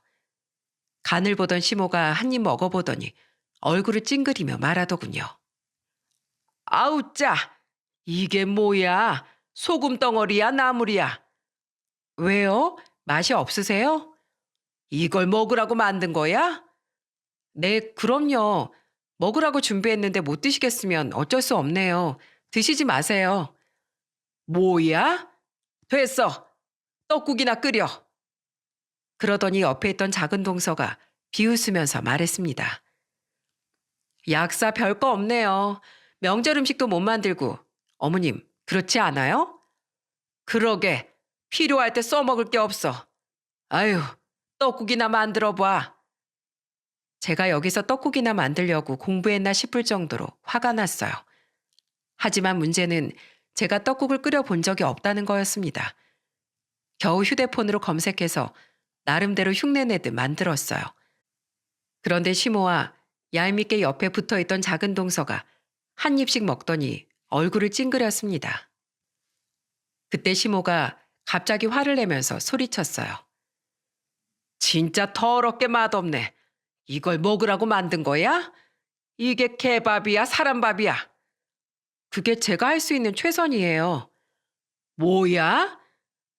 [SPEAKER 1] 간을 보던 시모가 한 입 먹어보더니 얼굴을 찡그리며 말하더군요. 아우 짜! 이게 뭐야? 소금 덩어리야 나물이야? 왜요? 맛이 없으세요? 이걸 먹으라고 만든 거야? 네, 그럼요. 먹으라고 준비했는데 못 드시겠으면 어쩔 수 없네요. 드시지 마세요. 뭐야? 됐어. 떡국이나 끓여. 그러더니 옆에 있던 작은 동서가 비웃으면서 말했습니다. 약사 별거 없네요. 명절 음식도 못 만들고. 어머님, 그렇지 않아요? 그러게. 필요할 때 써먹을 게 없어. 아유, 떡국이나 만들어 봐. 제가 여기서 떡국이나 만들려고 공부했나 싶을 정도로 화가 났어요. 하지만 문제는 제가 떡국을 끓여 본 적이 없다는 거였습니다. 겨우 휴대폰으로 검색해서 나름대로 흉내내듯 만들었어요. 그런데 시모와 얄밉게 옆에 붙어있던 작은 동서가 한 입씩 먹더니 얼굴을 찡그렸습니다. 그때 시모가 갑자기 화를 내면서 소리쳤어요. 진짜 더럽게 맛없네. 이걸 먹으라고 만든 거야? 이게 개밥이야, 사람밥이야? 그게 제가 할 수 있는 최선이에요. 뭐야?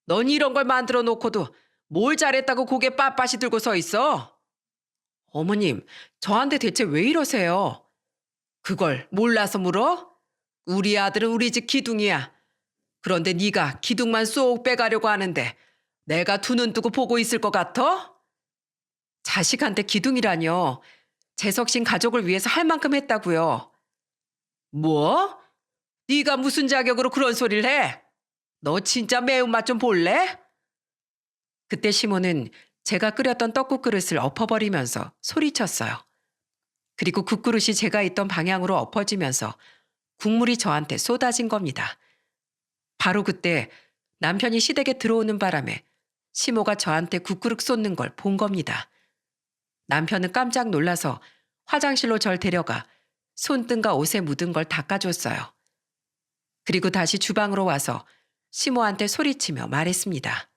[SPEAKER 1] 넌 이런 걸 만들어 놓고도 뭘 잘했다고 고개 빳빳이 들고 서 있어? 어머님, 저한테 대체 왜 이러세요? 그걸 몰라서 물어? 우리 아들은 우리 집 기둥이야. 그런데 네가 기둥만 쏙 빼가려고 하는데 내가 두 눈 뜨고 보고 있을 것 같아? 자식한테 기둥이라뇨. 재석 씨 가족을 위해서 할 만큼 했다고요. 뭐? 네가 무슨 자격으로 그런 소리를 해? 너 진짜 매운맛 좀 볼래? 그때 시모는 제가 끓였던 떡국 그릇을 엎어버리면서 소리쳤어요. 그리고 국그릇이 제가 있던 방향으로 엎어지면서 국물이 저한테 쏟아진 겁니다. 바로 그때 남편이 시댁에 들어오는 바람에 시모가 저한테 국그릇 쏟는 걸 본 겁니다. 남편은 깜짝 놀라서 화장실로 절 데려가 손등과 옷에 묻은 걸 닦아줬어요. 그리고 다시 주방으로 와서 시모한테 소리치며 말했습니다.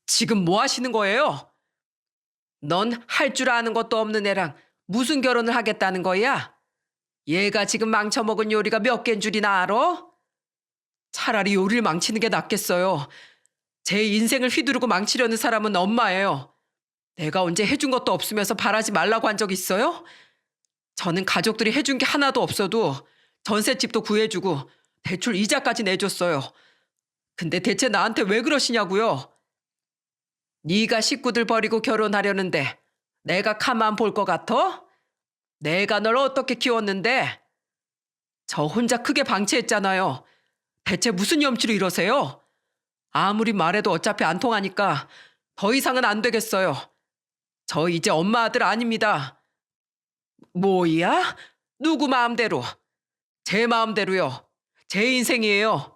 [SPEAKER 1] 지금 뭐 하시는 거예요? 넌 할 줄 아는 것도 없는 애랑 무슨 결혼을 하겠다는 거야? 얘가 지금 망쳐먹은 요리가 몇 개인 줄이나 알아? 차라리 요리를 망치는 게 낫겠어요. 제 인생을 휘두르고 망치려는 사람은 엄마예요. 내가 언제 해준 것도 없으면서 바라지 말라고 한 적 있어요? 저는 가족들이 해준 게 하나도 없어도 전셋집도 구해주고 대출 이자까지 내줬어요. 근데 대체 나한테 왜 그러시냐고요? 네가 식구들 버리고 결혼하려는데 내가 가만 볼 것 같아? 내가 널 어떻게 키웠는데? 저 혼자 크게 방치했잖아요. 대체 무슨 염치로 이러세요? 아무리 말해도 어차피 안 통하니까 더 이상은 안 되겠어요. 저 이제 엄마 아들 아닙니다. 뭐야? 누구 마음대로? 제 마음대로요. 제 인생이에요.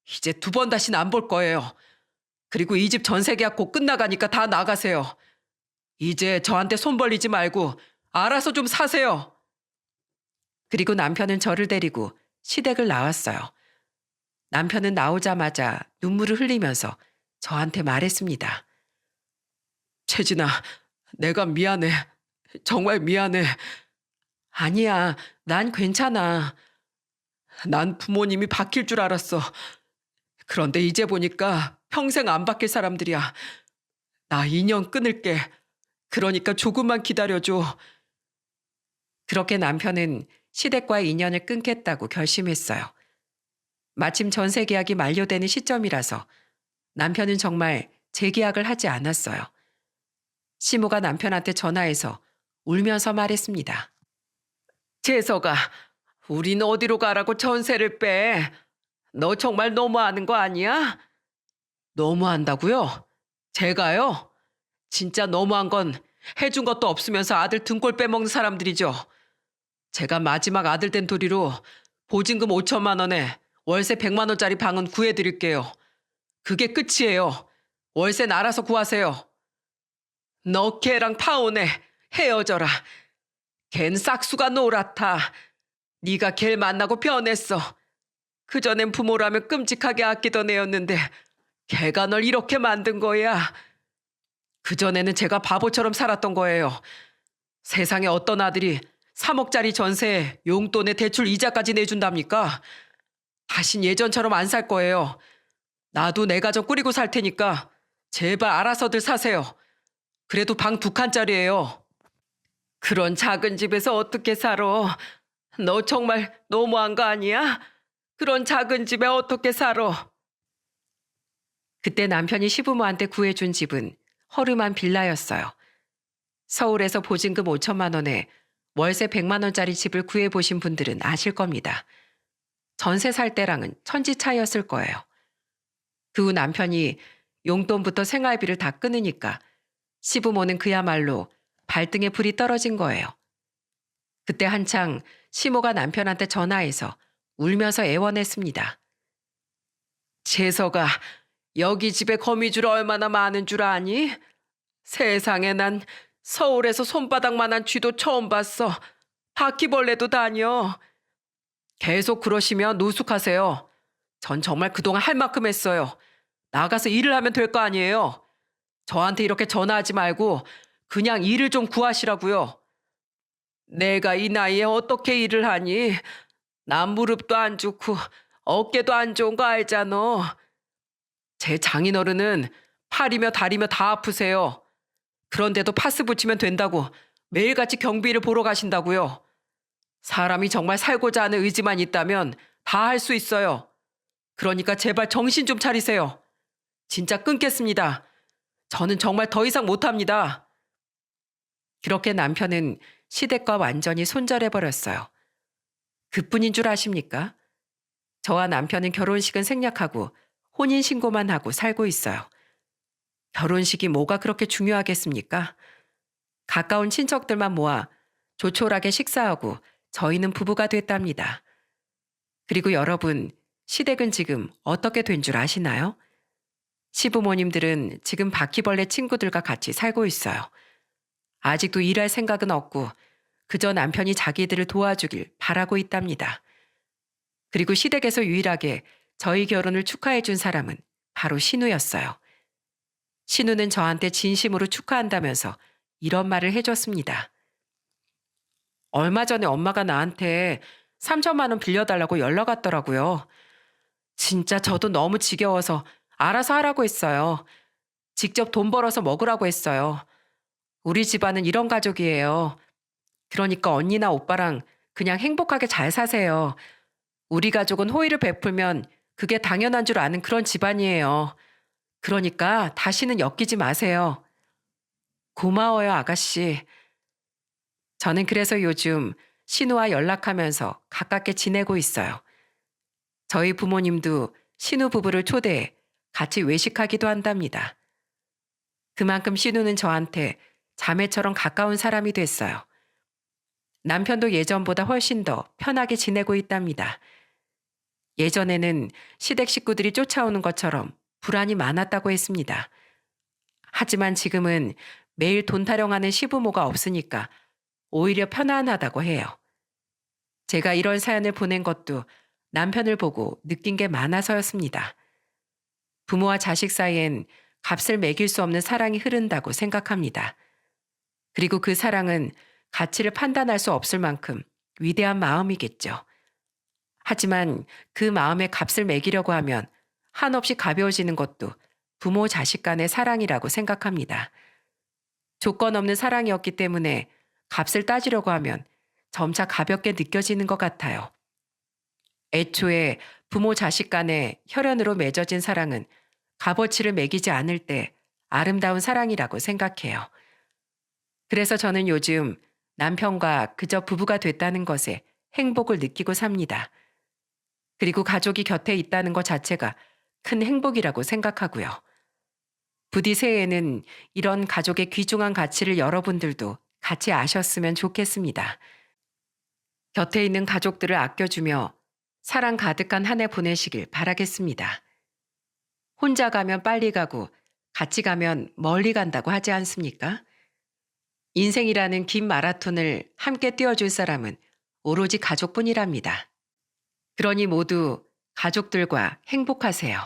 [SPEAKER 1] 이제 두 번 다시는 안 볼 거예요. 그리고 이 집 전세 계약 곧 끝나가니까 다 나가세요. 이제 저한테 손 벌리지 말고 알아서 좀 사세요. 그리고 남편은 저를 데리고 시댁을 나왔어요. 남편은 나오자마자 눈물을 흘리면서 저한테 말했습니다. 채진아, 내가 미안해. 정말 미안해. 아니야, 난 괜찮아. 난 부모님이 바뀔 줄 알았어. 그런데 이제 보니까 평생 안 바뀔 사람들이야. 나 인연 끊을게. 그러니까 조금만 기다려줘. 그렇게 남편은 시댁과의 인연을 끊겠다고 결심했어요. 마침 전세 계약이 만료되는 시점이라서 남편은 정말 재계약을 하지 않았어요. 시모가 남편한테 전화해서 울면서 말했습니다. 재석아, 우린 어디로 가라고 전세를 빼? 너 정말 너무하는 거 아니야? 너무한다고요? 제가요? 진짜 너무한 건 해준 것도 없으면서 아들 등골 빼먹는 사람들이죠. 제가 마지막 아들 된 도리로 보증금 5천만 원에 월세 100만 원짜리 방은 구해드릴게요. 그게 끝이에요. 월세는 알아서 구하세요. 너 걔랑 파혼해. 헤어져라. 걘 싹수가 노랗다. 네가 걔를 만나고 변했어. 그전엔 부모라면 끔찍하게 아끼던 애였는데 걔가 널 이렇게 만든 거야. 그전에는 제가 바보처럼 살았던 거예요. 세상에 어떤 아들이 3억짜리 전세에 용돈에 대출 이자까지 내준답니까? 다신 예전처럼 안 살 거예요. 나도 내 가정 꾸리고 살 테니까 제발 알아서들 사세요. 그래도 방 2칸짜리예요. 그런 작은 집에서 어떻게 살아? 너 정말 너무한 거 아니야? 그런 작은 집에 어떻게 살아? 그때 남편이 시부모한테 구해준 집은 허름한 빌라였어요. 서울에서 보증금 5천만 원에 월세 100만 원짜리 집을 구해보신 분들은 아실 겁니다. 전세 살 때랑은 천지 차이였을 거예요. 그 후 남편이 용돈부터 생활비를 다 끊으니까 시부모는 그야말로 발등에 불이 떨어진 거예요. 그때 한창 시모가 남편한테 전화해서 울면서 애원했습니다. 재석아, 여기 집에 거미줄 얼마나 많은 줄 아니? 세상에 난 서울에서 손바닥만한 쥐도 처음 봤어. 바퀴벌레도 다녀. 계속 그러시면 노숙하세요. 전 정말 그동안 할 만큼 했어요. 나가서 일을 하면 될 거 아니에요. 저한테 이렇게 전화하지 말고 그냥 일을 좀 구하시라고요. 내가 이 나이에 어떻게 일을 하니? 난 무릎도 안 좋고 어깨도 안 좋은 거 알잖아. 제 장인어른은 팔이며 다리며 다 아프세요. 그런데도 파스 붙이면 된다고 매일같이 경비를 보러 가신다고요. 사람이 정말 살고자 하는 의지만 있다면 다 할 수 있어요. 그러니까 제발 정신 좀 차리세요. 진짜 끊겠습니다. 저는 정말 더 이상 못합니다. 그렇게 남편은 시댁과 완전히 손절해버렸어요. 그뿐인 줄 아십니까? 저와 남편은 결혼식은 생략하고 혼인신고만 하고 살고 있어요. 결혼식이 뭐가 그렇게 중요하겠습니까? 가까운 친척들만 모아 조촐하게 식사하고 저희는 부부가 됐답니다. 그리고 여러분, 시댁은 지금 어떻게 된 줄 아시나요? 시부모님들은 지금 바퀴벌레 친구들과 같이 살고 있어요. 아직도 일할 생각은 없고 그저 남편이 자기들을 도와주길 바라고 있답니다. 그리고 시댁에서 유일하게 저희 결혼을 축하해 준 사람은 바로 신우였어요. 신우는 저한테 진심으로 축하한다면서 이런 말을 해줬습니다. 얼마 전에 엄마가 나한테 3천만 원 빌려달라고 연락 왔더라고요. 진짜 저도 너무 지겨워서 알아서 하라고 했어요. 직접 돈 벌어서 먹으라고 했어요. 우리 집안은 이런 가족이에요. 그러니까 언니나 오빠랑 그냥 행복하게 잘 사세요. 우리 가족은 호의를 베풀면 그게 당연한 줄 아는 그런 집안이에요. 그러니까 다시는 엮이지 마세요. 고마워요, 아가씨. 저는 그래서 요즘 신우와 연락하면서 가깝게 지내고 있어요. 저희 부모님도 신우 부부를 초대해 같이 외식하기도 한답니다. 그만큼 신우는 저한테 자매처럼 가까운 사람이 됐어요. 남편도 예전보다 훨씬 더 편하게 지내고 있답니다. 예전에는 시댁 식구들이 쫓아오는 것처럼 불안이 많았다고 했습니다. 하지만 지금은 매일 돈 타령하는 시부모가 없으니까 오히려 편안하다고 해요. 제가 이런 사연을 보낸 것도 남편을 보고 느낀 게 많아서였습니다. 부모와 자식 사이엔 값을 매길 수 없는 사랑이 흐른다고 생각합니다. 그리고 그 사랑은 가치를 판단할 수 없을 만큼 위대한 마음이겠죠. 하지만 그 마음에 값을 매기려고 하면 한없이 가벼워지는 것도 부모 자식 간의 사랑이라고 생각합니다. 조건 없는 사랑이었기 때문에 값을 따지려고 하면 점차 가볍게 느껴지는 것 같아요. 애초에 부모 자식 간의 혈연으로 맺어진 사랑은 값어치를 매기지 않을 때 아름다운 사랑이라고 생각해요. 그래서 저는 요즘 남편과 그저 부부가 됐다는 것에 행복을 느끼고 삽니다. 그리고 가족이 곁에 있다는 것 자체가 큰 행복이라고 생각하고요. 부디 새해에는 이런 가족의 귀중한 가치를 여러분들도 같이 아셨으면 좋겠습니다. 곁에 있는 가족들을 아껴주며 사랑 가득한 한 해 보내시길 바라겠습니다. 혼자 가면 빨리 가고 같이 가면 멀리 간다고 하지 않습니까? 인생이라는 긴 마라톤을 함께 뛰어줄 사람은 오로지 가족뿐이랍니다. 그러니 모두 가족들과 행복하세요.